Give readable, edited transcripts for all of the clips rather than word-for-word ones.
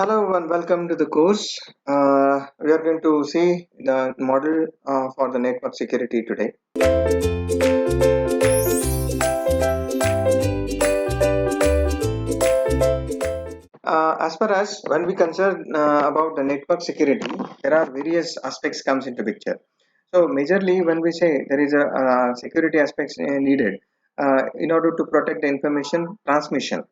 Hello and welcome to the course. We are going to see the model for the network security today. As far as when we consider about the network security, there are various aspects comes into picture. So majorly when we say there is a security aspects needed in order to protect the information transmission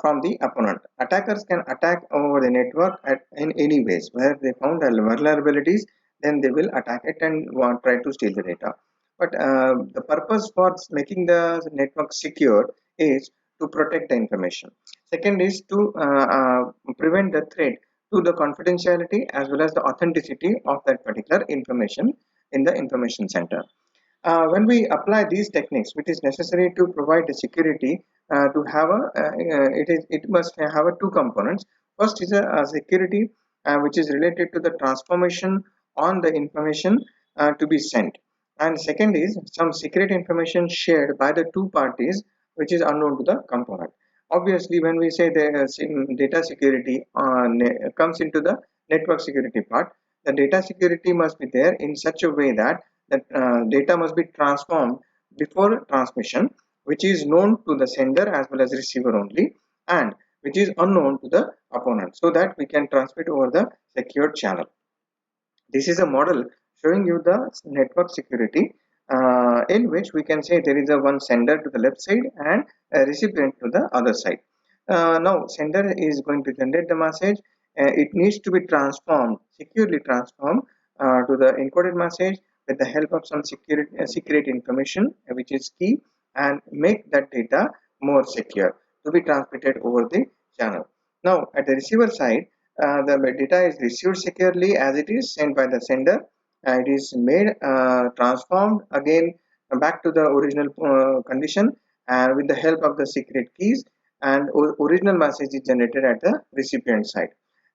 from the opponent. Attackers can attack over the network in any ways where they found the vulnerabilities, then they will attack it and try to steal the data. But the purpose for making the network secure is to protect the information. Second is to prevent the threat to the confidentiality as well as the authenticity of that particular information in the information center. When we apply these techniques, which is necessary to provide the security to have it must have a two components. First is a security which is related to the transformation on the information to be sent, and second is some secret information shared by the two parties which is unknown to the component. Obviously, when we say the data security comes into the network security part, the data security must be there in such a way that data must be transformed before transmission, which is known to the sender as well as receiver only, and which is unknown to the opponent, so that we can transmit over the secured channel. This is a model showing you the network security in which we can say there is a one sender to the left side and a recipient to the other side. Now sender is going to generate the message. It needs to be transformed, securely transformed to the encoded message with the help of some secret information which is key, and make that data more secure to be transmitted over the channel. Now at the receiver side, the data is received securely as it is sent by the sender. It is made transformed again back to the original condition with the help of the secret keys, and original message is generated at the recipient side.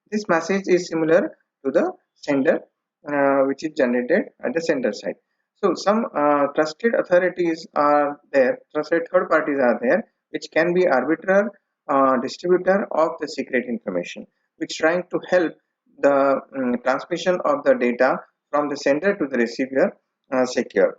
This message is similar to the sender which is generated at the sender side. So some trusted authorities are there, trusted third parties are there, which can be arbiter, distributor of the secret information, which trying to help the transmission of the data from the sender to the receiver secure,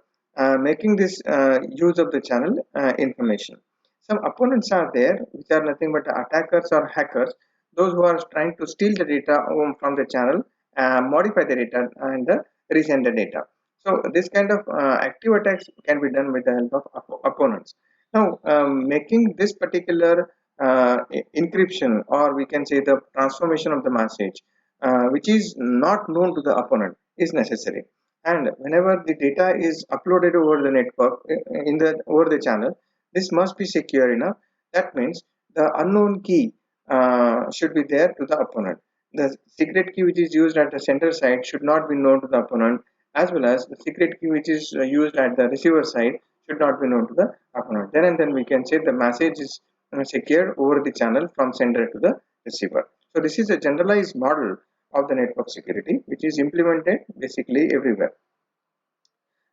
making this use of the channel information. Some opponents are there, which are nothing but attackers or hackers, those who are trying to steal the data from the channel, modify the data and resend the data. So this kind of active attacks can be done with the help of opponents. Now, making this particular encryption, or we can say the transformation of the message, which is not known to the opponent, is necessary. And whenever the data is uploaded over the network in the over the channel, this must be secure enough. That means the unknown key should be there to the opponent. The secret key which is used at the sender side should not be known to the opponent, as well as the secret key which is used at the receiver side should not be known to the opponent. Then and then we can say the message is secured over the channel from sender to the receiver. So this is a generalized model of the network security which is implemented basically everywhere.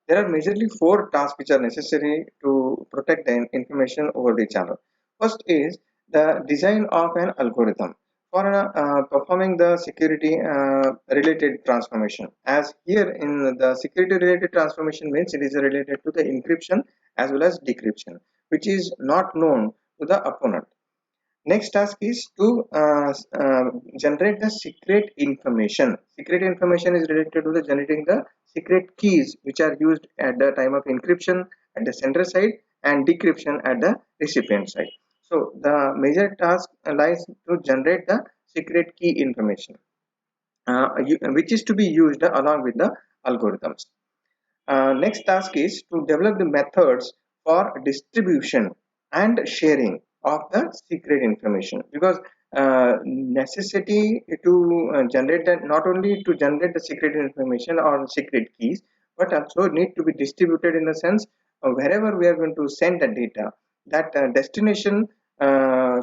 There are majorly four tasks which are necessary to protect the information over the channel. First is the design of an algorithm for performing the security related transformation. As here in the security related transformation means it is related to the encryption as well as decryption, which is not known to the opponent. Next task is to generate the secret information. Secret information is related to the generating the secret keys which are used at the time of encryption at the sender side and decryption at the recipient side. So the major task lies to generate the secret key information, which is to be used along with the algorithms. Next task is to develop the methods for distribution and sharing of the secret information, because necessity to generate that, not only to generate the secret information or secret keys, but also need to be distributed in the sense wherever we are going to send the data, that destination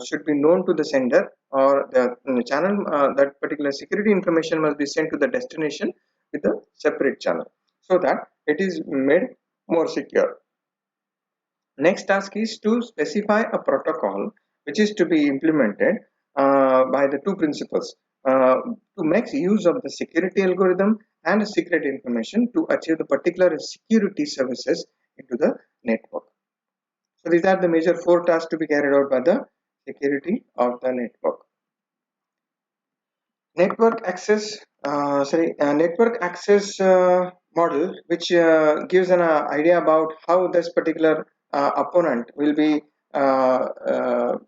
should be known to the sender, or the channel, that particular security information must be sent to the destination with a separate channel, so that it is made more secure. Next task is to specify a protocol which is to be implemented by the two principles to make use of the security algorithm and secret information to achieve the particular security services into the network. So these are the major four tasks to be carried out by the security of the network. Network access model, which gives an idea about how this particular opponent will be uh, uh,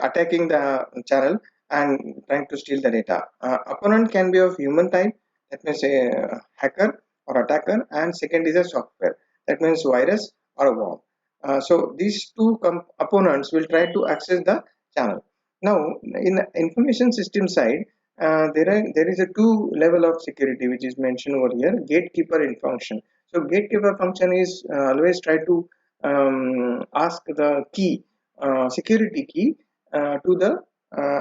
attacking the channel and trying to steal the data. Opponent can be of human type, that means a hacker or attacker, and second is a software, that means virus or a worm. So these two opponents will try to access the channel. Now, in the information system side, there is a two level of security which is mentioned over here, gatekeeper in function. So gatekeeper function is always try to ask the key, security key to the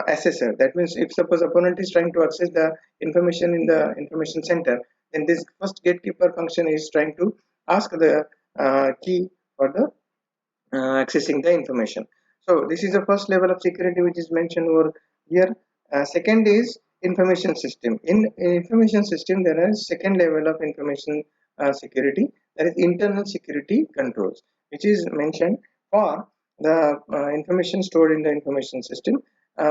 assessor. That means if suppose opponent is trying to access the information in the information center, then this first gatekeeper function is trying to ask the key for the accessing the information. So this is the first level of security which is mentioned over here. Second is information system. In information system, there is second level of information security, that is internal security controls, which is mentioned for the information stored in the information system,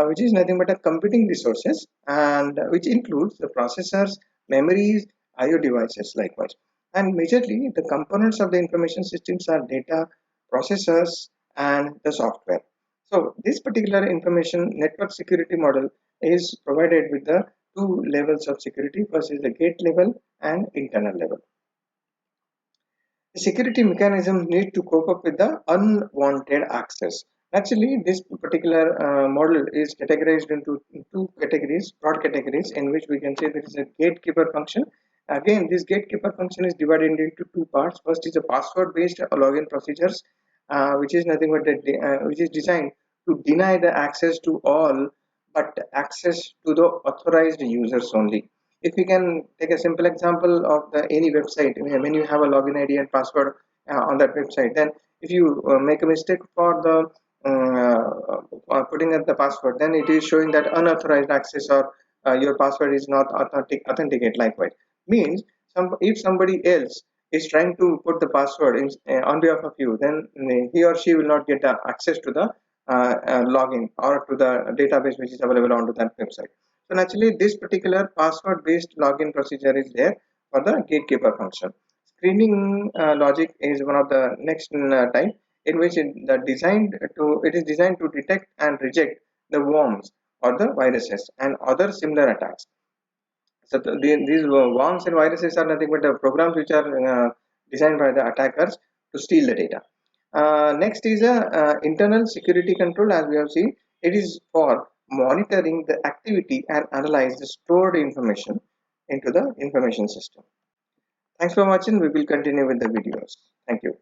which is nothing but a computing resources, and which includes the processors, memories, IO devices likewise. And majorly the components of the information systems are data, processors, and the software. So this particular information network security model is provided with the two levels of security. First is the gate level and internal level. The security mechanism need to cope up with the unwanted access. Actually, this particular model is categorized into two categories, broad categories, in which we can say there is a gatekeeper function. Again, this gatekeeper function is divided into two parts. First is a password-based login procedures, which is nothing but which is designed to deny the access to all, but access to the authorized users only. If we can take a simple example of the any website, when you have a login ID and password on that website, then if you make a mistake for the putting in the password, then it is showing that unauthorized access, or your password is not authenticate likewise. Means if somebody else is trying to put the password on behalf of you, then he or she will not get the access to the login or to the database which is available onto that website. So naturally, this particular password-based login procedure is there for the gatekeeper function. Screening logic is one of the next type, in which it is designed to detect and reject the worms or the viruses and other similar attacks. So these worms and viruses are nothing but the programs which are designed by the attackers to steal the data. Next is a internal security control. As we have seen, it is for monitoring the activity and analyze the stored information into the information system. Thanks for watching. We will continue with the videos. Thank you.